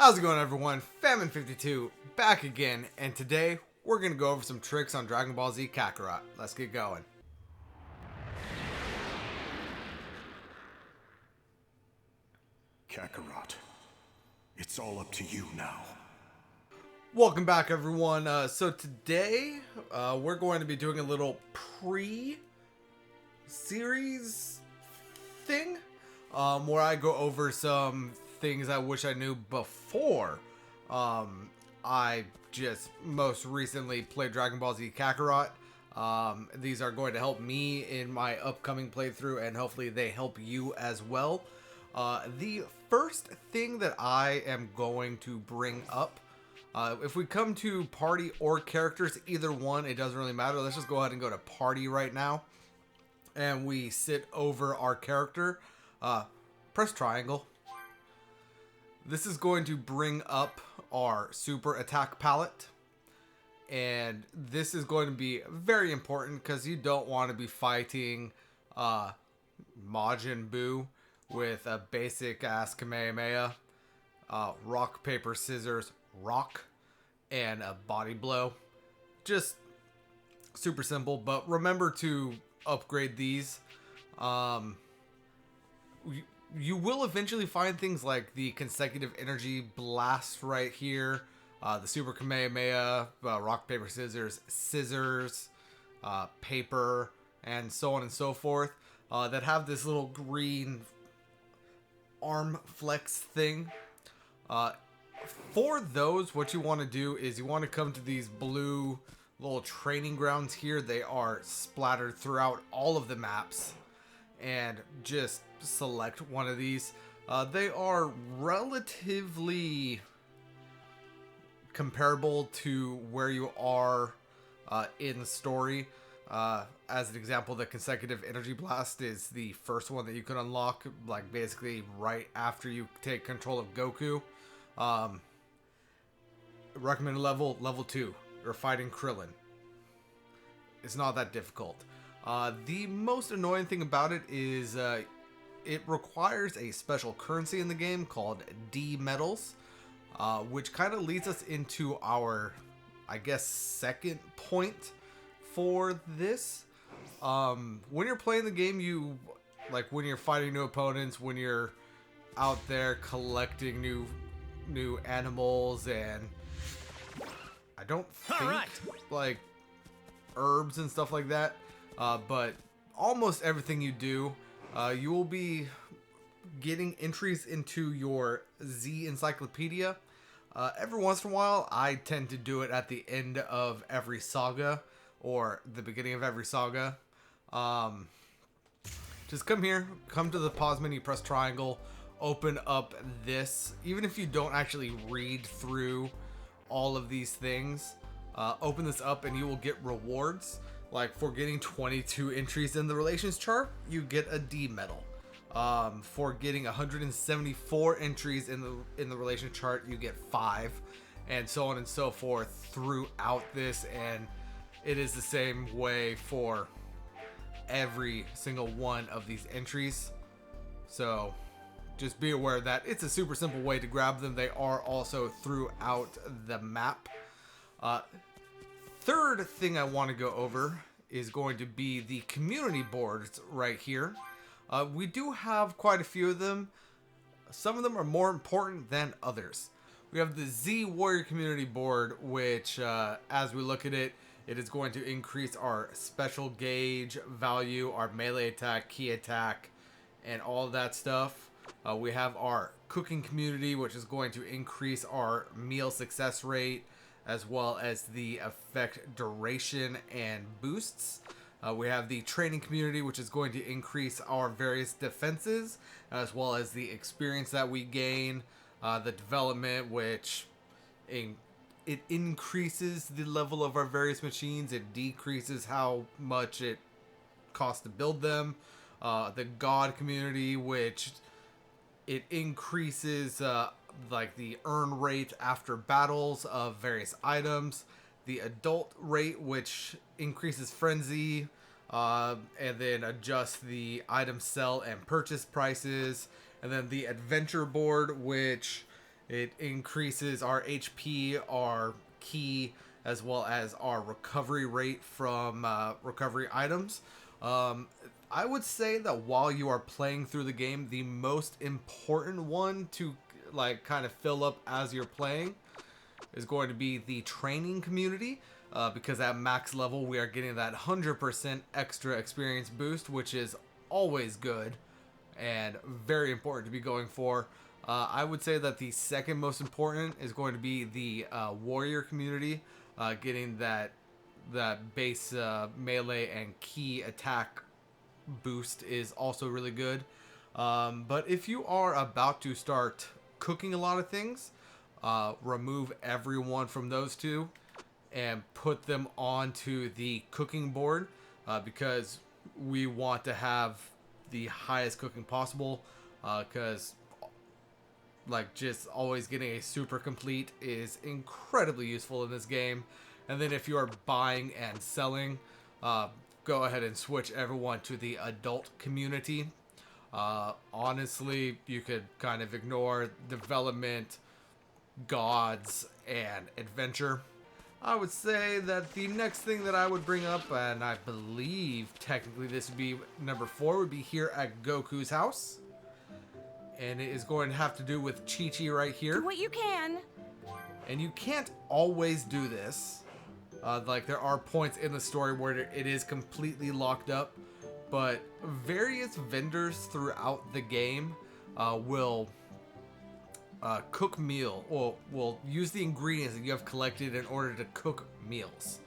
How's it going, everyone? Famine52 back again, and today we're going to go over some tricks on Dragon Ball Z Kakarot. Let's get going. Kakarot, it's all up to you now. Welcome back, everyone. So today we're going to be doing a little pre-series thing where I go over some things I wish I knew before I just most recently played Dragon Ball Z Kakarot. These are going to help me in my upcoming playthrough, and hopefully they help you as well. The first thing that I am going to bring up, if we come to party or characters, either one, it doesn't really matter. Let's just go ahead and go to party right now. And we sit over our character. Press triangle. This is going to bring up our super attack palette. And this is going to be very important because you don't want to be fighting Majin Buu with a basic ass Kamehameha, rock, paper, scissors, rock, and a body blow. Just super simple, but remember to upgrade these. You will eventually find things like the consecutive energy blast right here, the super Kamehameha, rock, paper, scissors, paper, and so on and so forth, that have this little green arm flex thing. For those, what you want to do is you want to come to these blue little training grounds here. They are splattered throughout all of the maps, and just select one of these. They are relatively comparable to where you are in the story. As an example, the consecutive energy blast is the first one that you can unlock, like basically right after you take control of Goku. Recommended level 2. You're fighting Krillin. It's not that difficult. The most annoying thing about it is it requires a special currency in the game called D medals, which kind of leads us into our, I guess, second point for this. When you're playing the game, when you're fighting new opponents, when you're out there collecting new animals, and I don't think like herbs and stuff like that, but almost everything you do, you will be getting entries into your Z encyclopedia. Every once in a while, I tend to do it at the end of every saga or the beginning of every saga. Just come here, come to the pause menu, press triangle, open up this. Even if you don't actually read through all of these things, open this up and you will get rewards. Like for getting 22 entries in the relations chart, you get a D medal. For getting 174 entries in the relations chart, you get 5, and so on and so forth throughout this. And it is the same way for every single one of these entries. So just be aware that it's a super simple way to grab them. They are also throughout the map. Third thing I want to go over is going to be the community boards right here. We do have quite a few of them. Some of them are more important than others. We have the Z Warrior community board, which as we look at it, it is going to increase our special gauge value, our melee attack, key attack, and all of that stuff. We have our cooking community, which is going to increase our meal success rate, as well as the effect duration and boosts. We have the training community, which is going to increase our various defenses, as well as the experience that we gain. The development, which it increases the level of our various machines. It decreases how much it costs to build them. The God community, which it increases like the earn rate after battles of various items. The adult rate, which increases frenzy, and then adjusts the item sell and purchase prices. And then the adventure board, which It increases our HP, our ki, as well as our recovery rate from recovery items. I would say that while you are playing through the game, the most important one to like kind of fill up as you're playing is going to be the training community, because at max level we are getting that 100% extra experience boost, which is always good and very important to be going for. I would say that the second most important is going to be the warrior community, getting that base melee and ki attack boost is also really good. But if you are about to start cooking a lot of things, remove everyone from those two and put them onto the cooking board, because we want to have the highest cooking possible, because like just always getting a super complete is incredibly useful in this game. And then if you are buying and selling, go ahead and switch everyone to the adult community. Honestly, you could kind of ignore development, gods, and adventure. I would say that the next thing that I would bring up, and I believe technically this would be number 4, would be here at Goku's house. And it is going to have to do with ChiChi right here. Do what you can. And you can't always do this. Like there are points in the story where it is completely locked up, but various vendors throughout the game will cook meal, or will use the ingredients that you have collected in order to cook meals.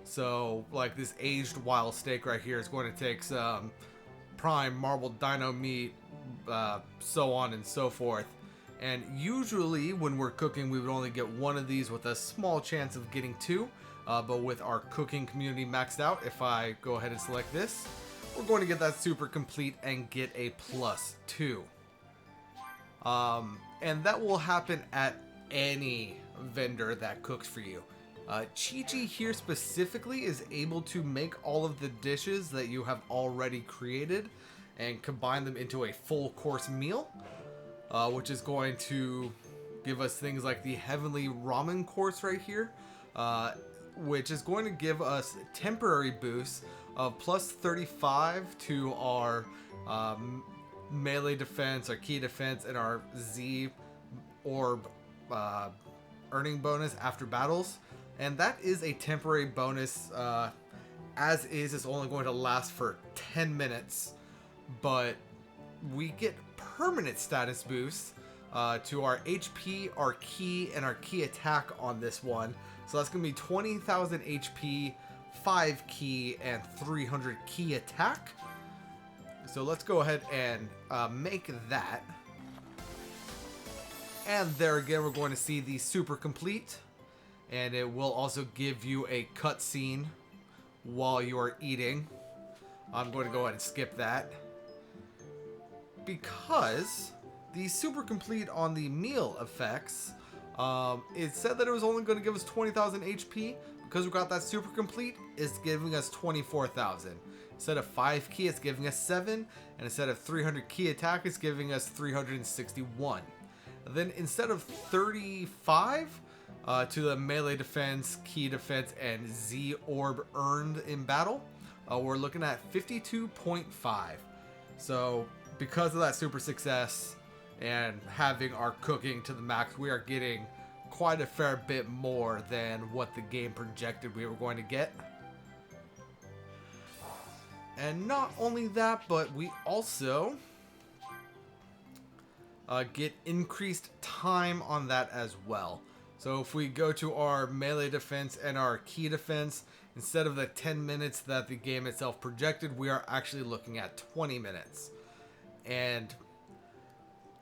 So like this aged wild steak right here is going to take some prime marbled dino meat, so on and so forth. And usually when we're cooking, we would only get one of these with a small chance of getting 2. But with our cooking community maxed out, if I go ahead and select this, we're going to get that super complete and get a +2. And that will happen at any vendor that cooks for you. ChiChi here specifically is able to make all of the dishes that you have already created and combine them into a full course meal, which is going to give us things like the Heavenly Ramen course right here, which is going to give us temporary boosts of +35 to our melee defense, our ki defense, and our Z orb earning bonus after battles. And that is a temporary bonus. As is, it's only going to last for 10 minutes, but we get permanent status boosts to our HP, our ki, and our ki attack on this one. So that's going to be 20,000 HP, 5 ki, and 300 ki attack. So let's go ahead and make that. And there again, we're going to see the super complete. And it will also give you a cutscene while you are eating. I'm going to go ahead and skip that, because the super complete on the meal effects, it said that it was only going to give us 20,000 HP. Because we got that super complete, it's giving us 24,000. Instead of 5 ki, it's giving us 7. And instead of 300 ki attack, it's giving us 361. And then instead of 35 to the melee defense, ki defense, and Z orb earned in battle, we're looking at 52.5. So because of that super success and having our cooking to the max, we are getting quite a fair bit more than what the game projected we were going to get. And not only that, but we also get increased time on that as well. So if we go to our melee defense and our ki defense, instead of the 10 minutes that the game itself projected, we are actually looking at 20 minutes. And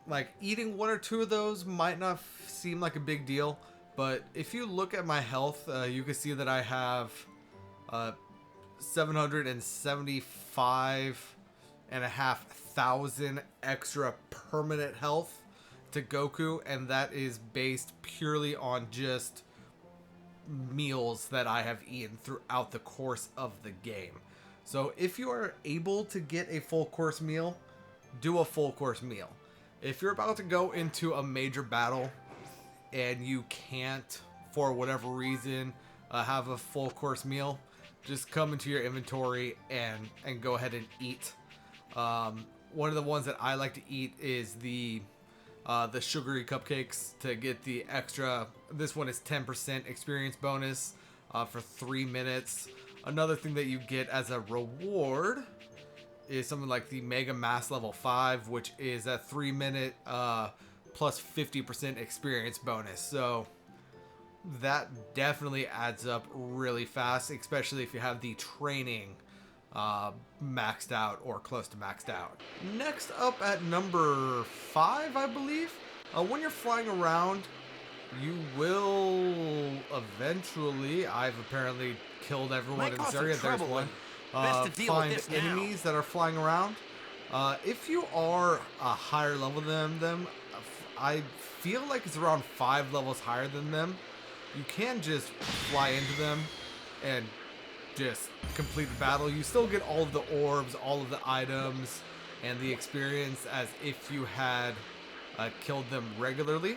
like eating 1 or 2 of those might not seem like a big deal, but if you look at my health, you can see that I have 775,500 extra permanent health to Goku, and that is based purely on just meals that I have eaten throughout the course of the game. So if you are able to get a full course meal, do a full course meal. If you're about to go into a major battle, and you can't, for whatever reason, have a full course meal, just come into your inventory and go ahead and eat. One of the ones that I like to eat is the sugary cupcakes to get the extra. This one is 10% experience bonus for 3 minutes. Another thing that you get as a reward is something like the Mega Mass Level 5, which is a 3-minute plus 50% experience bonus. So that definitely adds up really fast, especially if you have the training maxed out or close to maxed out. Next up at number 5, I believe, when you're flying around, you will eventually, I've apparently killed everyone in this area. There's one. Find enemies that are flying around. If you are a higher level than them, I feel like it's around 5 levels higher than them. You can just fly into them and just complete the battle. You still get all of the orbs, all of the items, and the experience as if you had killed them regularly.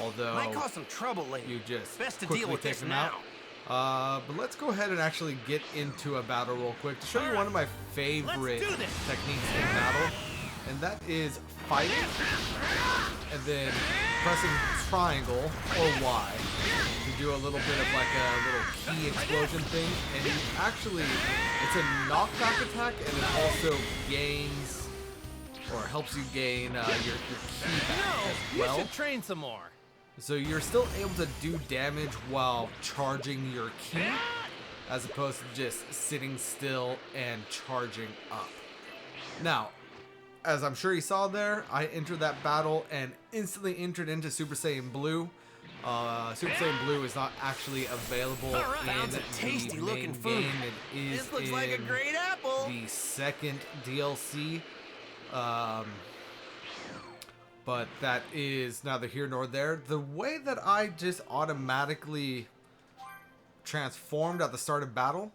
Although might cause some trouble later. You just best to quickly deal with take this them now. out. But let's go ahead and actually get into a battle real quick to show you one of my favorite techniques in battle, and that is fighting and then pressing triangle or Y to do a little bit of like a little key explosion thing. And you actually, it's a knockback attack, and it also gains or helps you gain your key back as well. You should train some more. So you're still able to do damage while charging your key, as opposed to just sitting still and charging up. Now, as I'm sure you saw there, I entered that battle and instantly entered into Super Saiyan Blue. Super Saiyan Blue is not actually available in the main game. It is this looks like a great apple. The second DLC. But that is neither here nor there. The way that I just automatically transformed at the start of battle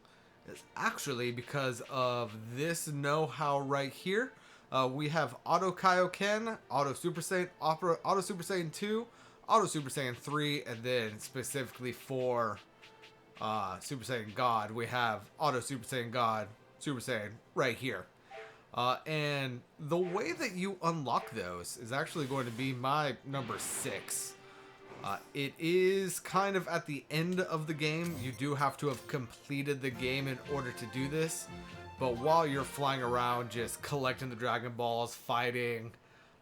is actually because of this know-how right here. We have Auto Kaioken, Auto Super Saiyan, Auto Super Saiyan 2, Auto Super Saiyan 3, and then specifically for Super Saiyan God, we have Auto Super Saiyan God, Super Saiyan right here. And the way that you unlock those is actually going to be my number 6. It is kind of at the end of the game. You do have to have completed the game in order to do this. But while you're flying around just collecting the Dragon Balls, fighting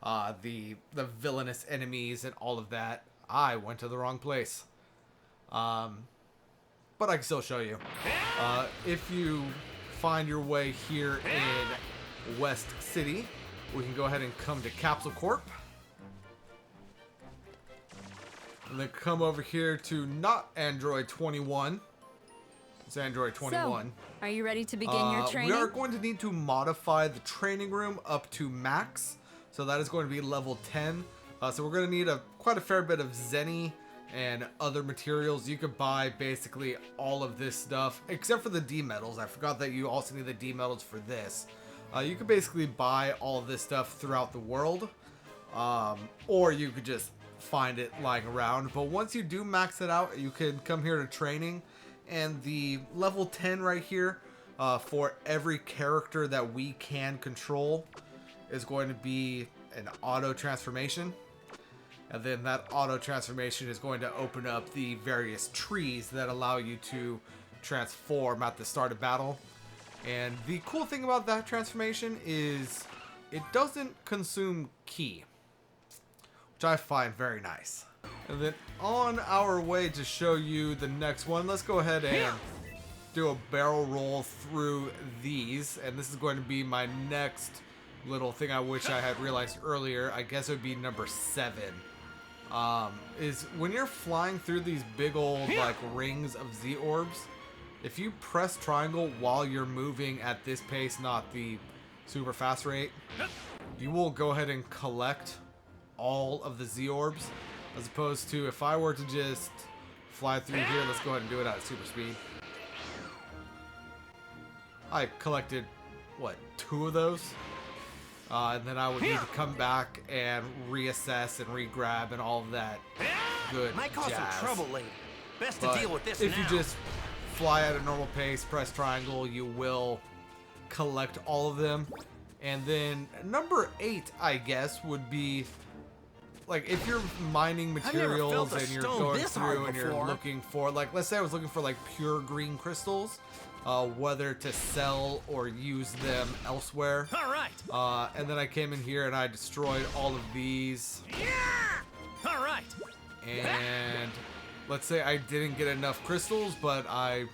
the villainous enemies and all of that, I went to the wrong place. But I can still show you. If you find your way here in West City, we can go ahead and come to Capsule Corp. And then come over here to not Android 21. It's Android 21. So, are you ready to begin your training? We are going to need to modify the training room up to max. So that is going to be level 10. So we're going to need quite a fair bit of Zenny and other materials. You could buy basically all of this stuff, except for the D medals. I forgot that you also need the D medals for this. You could basically buy all of this stuff throughout the world, or you could just find it lying around. But once you do max it out, you can come here to training, and the level 10 right here for every character that we can control is going to be an auto transformation. And then that auto transformation is going to open up the various trees that allow you to transform at the start of battle. And the cool thing about that transformation is it doesn't consume ki, which I find very nice. And then on our way to show you the next one, let's go ahead and do a barrel roll through these. And this is going to be my next little thing I wish I had realized earlier. I guess it would be number 7. Is when you're flying through these big old like rings of Z orbs, if you press triangle while you're moving at this pace, not the super fast rate, you will go ahead and collect all of the Z orbs, as opposed to if I were to just fly through here. Let's go ahead and do it at super speed. I collected what, 2 of those? And then I would need to come back and reassess and re-grab and all of that. good Might cause some jazz. trouble later. Best to But deal with this if now. you just fly at a normal pace, press triangle, you will collect all of them. And then number 8, I guess, would be like if you're mining never materials felt a and you're stone going this hard through and you're before. looking for, like, let's say I was looking for like pure green crystals, whether to sell or use them elsewhere. All right. And then I came in here and I destroyed all of these. Yeah. All right. And let's say I didn't get enough crystals, but I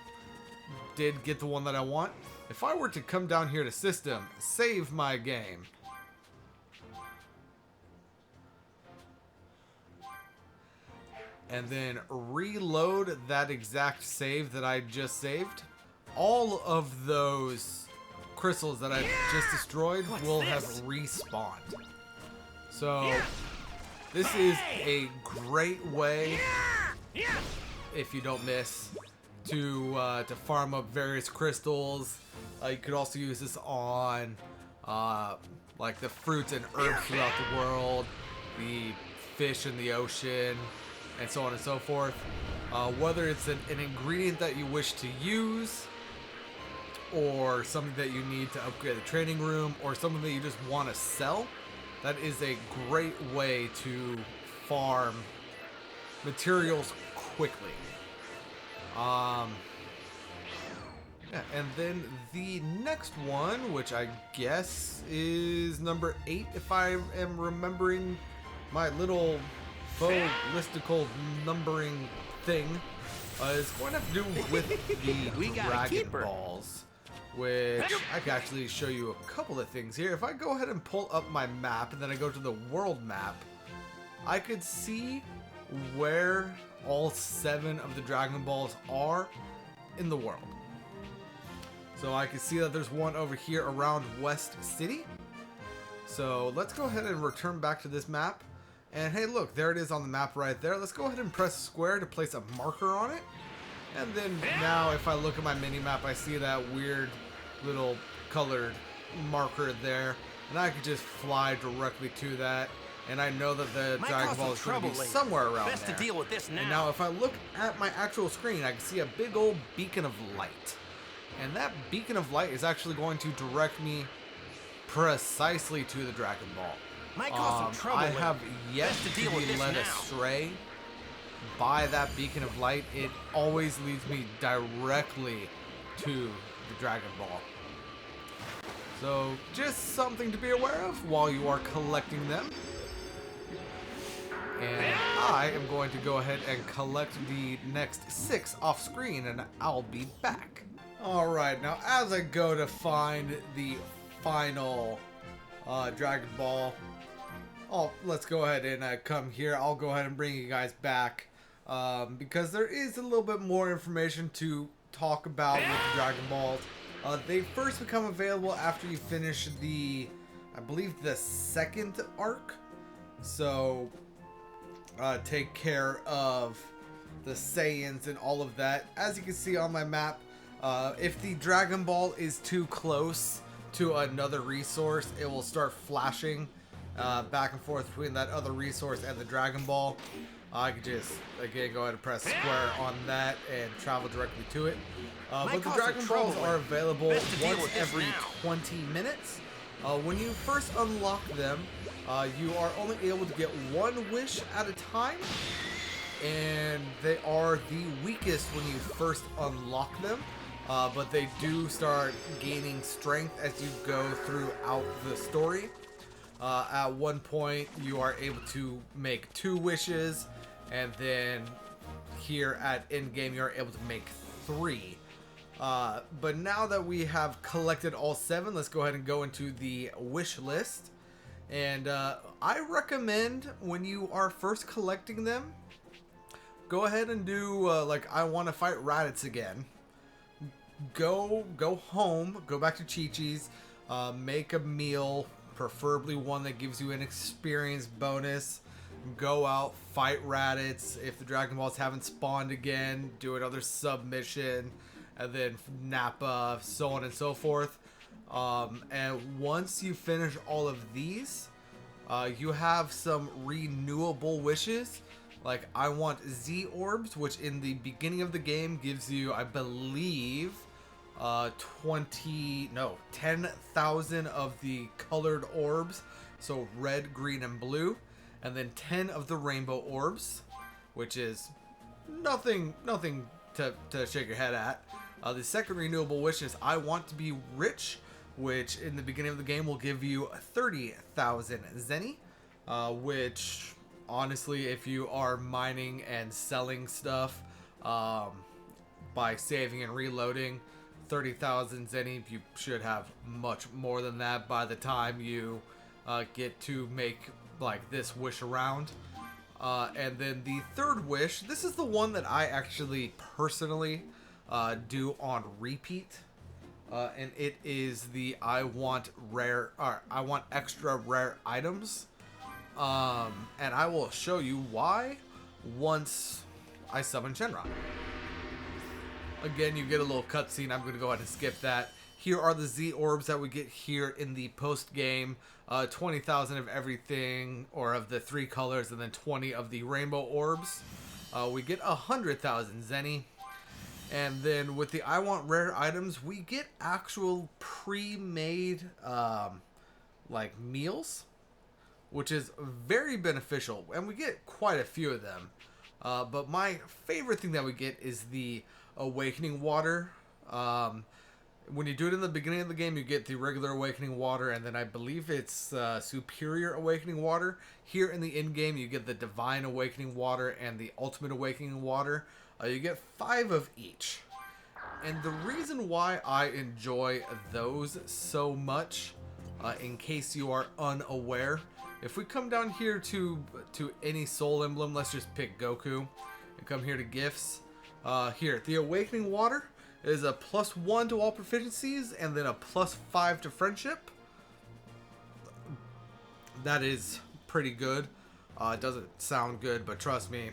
did get the one that I want. If I were to come down here to system, save my game, and then reload that exact save that I just saved, all of those crystals that I just destroyed will have respawned. So this is a great way, if you don't miss, to farm up various crystals. You could also use this on like the fruits and herbs throughout the world, the fish in the ocean, and so on and so forth. Whether it's an ingredient that you wish to use, or something that you need to upgrade the training room, or something that you just want to sell, that is a great way to farm materials quickly. Yeah, and then the next one, which I guess is number 8, if I am remembering my little faux listicle numbering thing, is going to have to do with the Dragon Balls, which I can actually show you a couple of things here. If I go ahead and pull up my map and then I go to the world map, I could see where all 7 of the Dragon Balls are in the world. So I can see that there's one over here around West City. So let's go ahead and return back to this map. And hey, look, there it is on the map right there. Let's go ahead and press square to place a marker on it. And then now if I look at my mini map, I see that weird little colored marker there. And I could just fly directly to that. And I know that the Dragon Ball is going to be somewhere around Best there. to deal with this now. And now if I look at my actual screen, I can see a big old beacon of light. And that beacon of light is actually going to direct me precisely to the Dragon Ball. Might cause some trouble I later. have yet Best to to deal with be this led now. astray by that beacon of light. It always leads me directly to the Dragon Ball. So just something to be aware of while you are collecting them. And I am going to go ahead and collect the next 6 off screen, and I'll be back. Alright, now as I go to find the final Dragon Ball, let's go ahead and come here. I'll go ahead and bring you guys back because there is a little bit more information to talk about with the Dragon Balls. They first become available after you finish the, I believe, the 2nd arc. So take care of the Saiyans and all of that. As you can see on my map, if the Dragon Ball is too close to another resource, it will start flashing back and forth between that other resource and the Dragon Ball. I could just, again, go ahead and press square on that and travel directly to it. But the Dragon Balls are available once every 20 minutes. When you first unlock them, you are only able to get 1 wish at a time. And they are the weakest when you first unlock them. But they do start gaining strength as you go throughout the story. At one point, you are able to make 2 wishes, and then here at endgame, you are able to make 3. But now that we have collected all 7, let's go ahead and go into the wish list. And I recommend when you are first collecting them, go ahead and do like, I want to fight Raditz again. Go home, go back to ChiChi's, make a meal, preferably one that gives you an experience bonus. Go out, fight Raditz. If the Dragon Balls haven't spawned again, do another submission, and then Nappa, so on and so forth. And once you finish all of these, you have some renewable wishes Like, I want Z Orbs, which in the beginning of the game gives you, I believe, 10,000 of the colored orbs. So red, green, and blue. And then 10 of the rainbow orbs, which is nothing to shake your head at. The second renewable wish is I want to be rich, which in the beginning of the game will give you 30,000 zenny, which honestly, if you are mining and selling stuff by saving and reloading, 30,000 zenny, you should have much more than that by the time you get to make like this wish around. And then the third wish, this is the one that I actually personally do on repeat, and it is the I want extra rare items, and I will show you why once I summon Shenron. Again, you get a little cutscene. I'm going to go ahead and skip that. Here are the Z Orbs that we get here in the post game. 20,000 of everything, or of the 3 colors, and then 20 of the rainbow orbs. We get 100,000 zenny. And then with the I want rare items, we get actual pre-made like meals, which is very beneficial, and we get quite a few of them. But my favorite thing that we get is the awakening water. When you do it in the beginning of the game, you get the regular awakening water, and then I believe it's superior awakening water. Here in the end game, you get the divine awakening water and the ultimate awakening water. You get 5 of each. And the reason why I enjoy those so much, in case you are unaware, if we come down here to any soul emblem, let's just pick Goku, and come here to gifts. Here, the awakening water is a +1 to all proficiencies, and then a +5 to friendship. That is pretty good. It doesn't sound good, but trust me,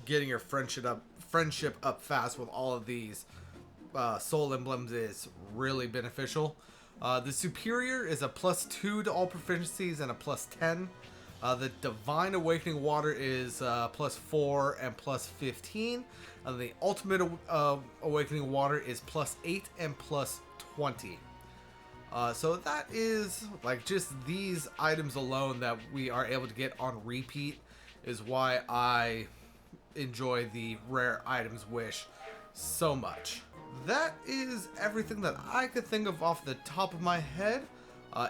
getting your friendship up fast with all of these soul emblems is really beneficial. The superior is a +2 to all proficiencies and a +10. The divine awakening water is +4 and +15. The ultimate awakening water is +8 and +20. So that is like just these items alone that we are able to get on repeat is why I enjoy the rare items wish so much. That is everything that I could think of off the top of my head.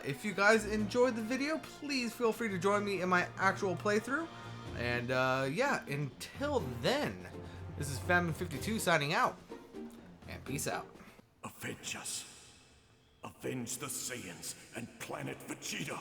If you guys enjoyed the video, please feel free to join me in my actual playthrough. And yeah, until then, this is Famine52 signing out. And peace out. Avenge us. Avenge the Saiyans and planet Vegeta.